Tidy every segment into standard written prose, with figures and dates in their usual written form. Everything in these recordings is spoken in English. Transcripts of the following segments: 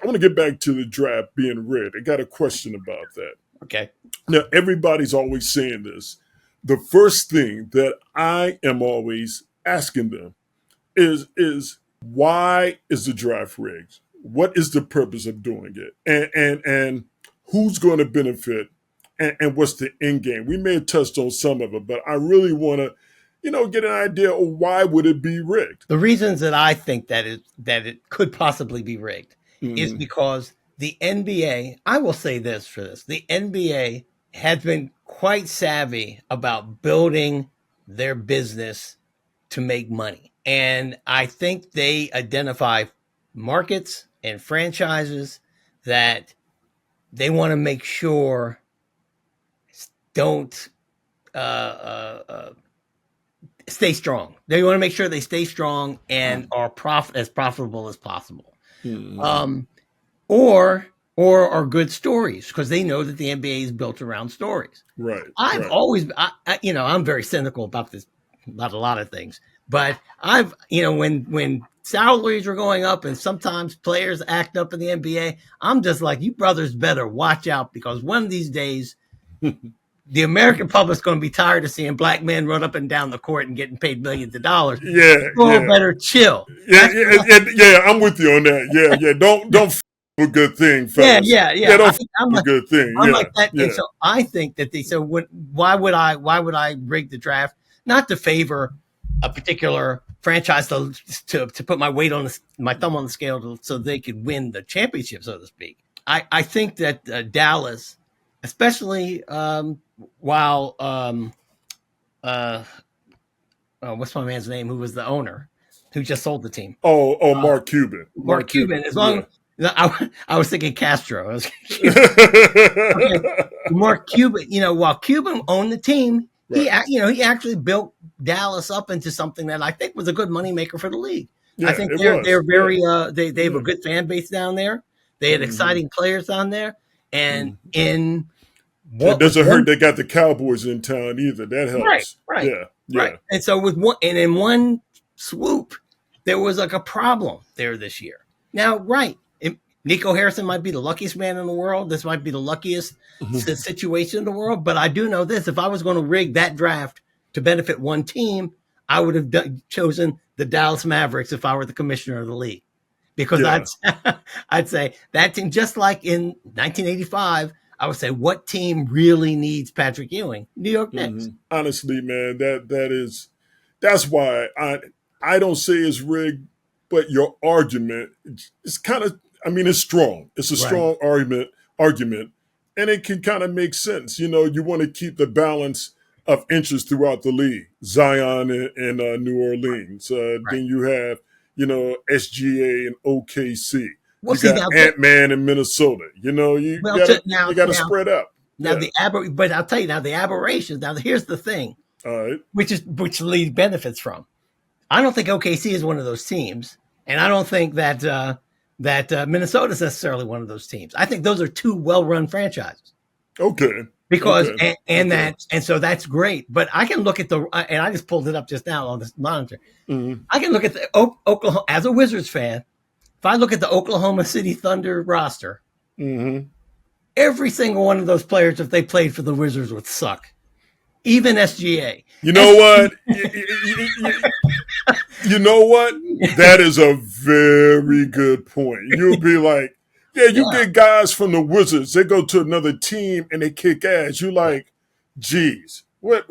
I want to get back to the draft being rigged. I got a question about that. Okay. Now, everybody's always saying this. The first thing that I am always asking them is why is the draft rigged? What is the purpose of doing it? And who's going to benefit? And what's the end game? We may have touched on some of it, but I really want to, get an idea of why would it be rigged? The reasons that I think that it could possibly be rigged is Mm, because the NBA, I will say this for this, the NBA has been quite savvy about building their business to make money. And I think they identify markets and franchises that they want to make sure don't uh, stay strong. They want to make sure they stay strong and are as profitable as possible. mm, Um, or are good stories because they know that the NBA is built around stories. right, I've right. always, I'm very cynical about this, about a lot of things, but when salaries are going up and sometimes players act up in the NBA, I'm just like, you brothers better watch out because one of these days, the American public's going to be tired of seeing black men run up and down the court and getting paid millions of dollars. Yeah, You all yeah. better chill. Yeah, yeah, I'm with you on that. Yeah. Don't a good thing, Yeah, fellas. yeah, Yeah, yeah. don't a good thing. I'm Yeah, like that, and yeah. so I think that they. So why would I rig the draft? Not to favor a particular franchise to put my weight on my thumb on the scale so they could win the championship, so to speak. I think that Dallas, especially while what's my man's name? Who was the owner? Who just sold the team? Mark Cuban. Mark Mark Cuban. Cuban. As Yeah. long I was thinking Castro. Okay, Mark Cuban. While Cuban owned the team, he Right. he actually built Dallas up into something that I think was a good moneymaker for the league. I Yeah, think it they're was. Yeah. very they have a Yeah. good fan base down there. They had Hmm. exciting players down there, and Hmm. in It what was doesn't hurt one they got the Cowboys in town either. That right, helps. right, Yeah. right, Yeah. and so with one and in one swoop, there was like a problem there this year. Now, right, Nico Harrison might be the luckiest man in the world. This might be the luckiest situation in the world. But I do know this: if I was going to rig that draft to benefit one team, I would have chosen the Dallas Mavericks if I were the commissioner of the league, because Yeah. I'd say that team, just like in 1985, I would say what team really needs Patrick Ewing? New York Knicks. Honestly, man, that's why I don't say it's rigged, but your argument is kind of, I mean, it's strong. It's a Right. strong argument, and it can kind of make sense. You want to keep the balance of interest throughout the league. Zion in New Orleans. Right. Then you have SGA and OKC. Well, You see got now, Ant Man in Minnesota. You well, gotta now, you gotta spread out. now Yeah. the but I'll tell you now the aberrations. Now here's the thing, All right. which the league benefits from. I don't think OKC is one of those teams, and I don't think that Minnesota is necessarily one of those teams. I think those are two well-run franchises Okay. because Okay. Okay. and so that's great. But I can look at and I just pulled it up just now on this monitor. Mhm. I can look at the Oklahoma as a Wizards fan. If I look at the Oklahoma City Thunder roster, Mm-hmm. every single one of those players, if they played for the Wizards, would suck. Even SGA. You know what? You know what? That is a very good point. You'll be like, yeah, you Yeah. get guys from the Wizards, they go to another team and they kick ass. You like, geez, what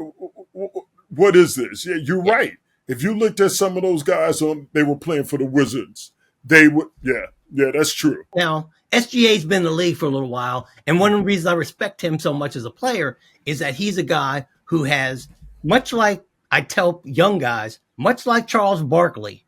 is this? Yeah, you're Yeah. right. If you looked at some of those guys they were playing for the Wizards, they would, yeah, that's true. Now, SGA's been in the league for a little while, and one of the reasons I respect him so much as a player is that he's a guy who has, much like I tell young guys, much like Charles Barkley,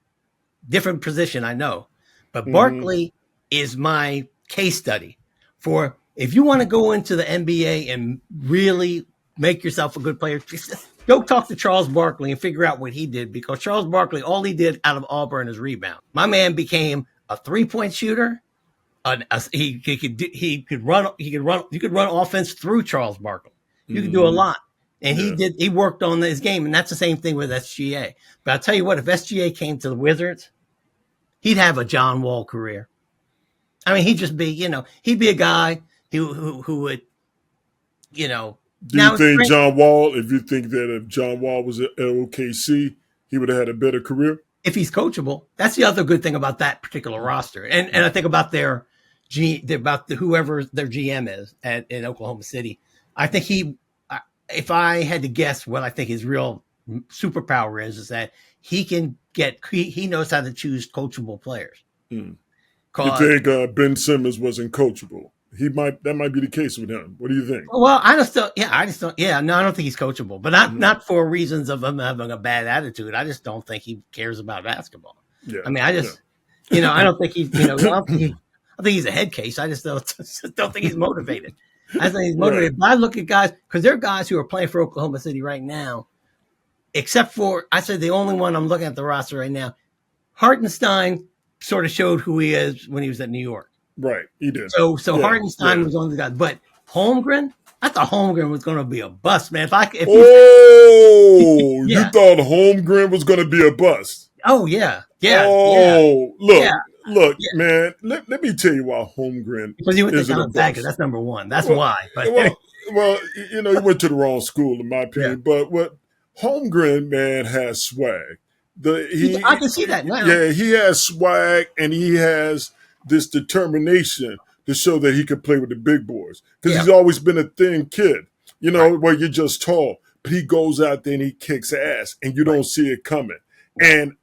different position, I know, but Mm-hmm. Barkley is my case study for if you want to go into the NBA and really make yourself a good player, just go talk to Charles Barkley and figure out what he did, because Charles Barkley, all he did out of Auburn is rebound. My man became a 3-point shooter. He could run offense through Charles Barkley. You could do a Mm-hmm. lot. And Yeah. he worked on his game, and that's the same thing with SGA. But I'll tell you what, if SGA came to the Wizards, he'd have a John Wall career. I mean, he'd just be, he'd be a guy who would, Do you now think John Wall, if you think that if John Wall was at OKC, he would have had a better career? if he's coachable, that's the other good thing about that particular roster. And I think about whoever their GM is in Oklahoma City. I think if I had to guess what I think his real superpower is that he knows how to choose coachable players. You think Ben Simmons wasn't coachable? That might be the case with him. What do you think? Well, I just don't. No, I don't think he's coachable, but not for reasons of him having a bad attitude. I just don't think he cares about basketball. Yeah. I mean, I don't think he's, I think he's a head case. I just don't think he's motivated. I think he's motivated. Right. But I look at guys, because there are guys who are playing for Oklahoma City right now, except for, I said the only one I'm looking at the roster right now, Hartenstein sort of showed who he is when he was at New York. Right, he did. So Hartenstein was on the guy, but Holmgren, I thought Holmgren was going to be a bust, man. You thought Holmgren was going to be a bust? Oh yeah. Look, man. Let me tell you why Holmgren because he went to Gonzaga. That's number one. That's why. But. Well, he went to the wrong school, in my opinion. Yeah. But what Holmgren, man, has swag. I can see that now. Yeah, he has swag, and he has this determination to show that he could play with the big boys because he's always been a thin kid, where you're just tall. But he goes out there and he kicks ass, and you don't see it coming. And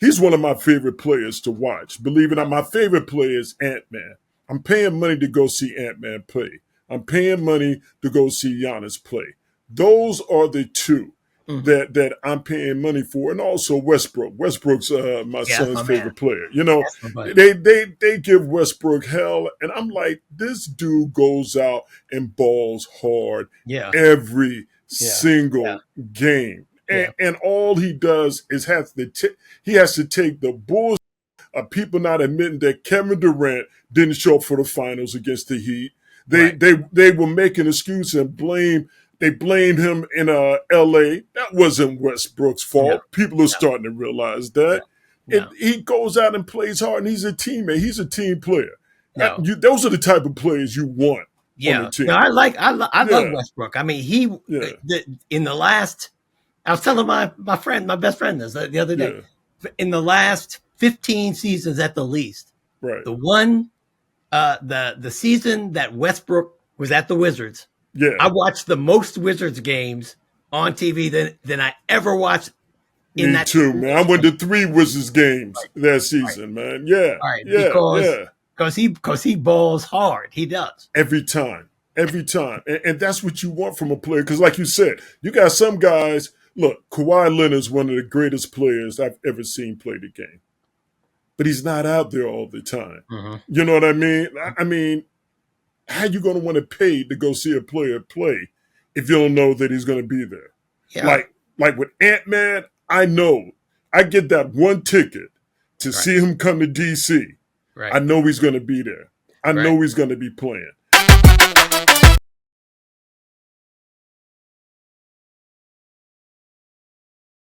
he's one of my favorite players to watch. Believe it or not, my favorite player is Ant-Man. I'm paying money to go see Ant-Man play. I'm paying money to go see Giannis play. Those are the two that I'm paying money for, and also Westbrook. Westbrook's my son's favorite player. They give Westbrook hell, and I'm like, this dude goes out and balls hard every single game, and all he does is he has to take the bullshit of people not admitting that Kevin Durant didn't show up for the finals against the Heat. They will make an excuse and blame. They blamed him in L.A. That wasn't Westbrook's fault. No. People are starting to realize that. No. He goes out and plays hard, and he's a teammate. He's a team player. No. Those are the type of players you want on the team. No, I love Westbrook. I mean, in the last, I was telling my best friend this the other day. Yeah. In the last 15 seasons at the least, the one, the season that Westbrook was at the Wizards, I watched the most Wizards games on TV than I ever watched in that too, man. I went to 3 Wizards games that season, man. Yeah. Because he balls hard. He does. Every time. And that's what you want from a player. Because like you said, you got some guys, look, Kawhi Leonard's one of the greatest players I've ever seen play the game. But he's not out there all the time. Mm-hmm. You know what I mean? I mean, how you going to want to pay to go see a player play if you don't know that he's going to be there? Yeah. Like with Ant-Man, I know. I get that one ticket to see him come to D.C. Right. I know he's going to be there. I know he's going to be playing.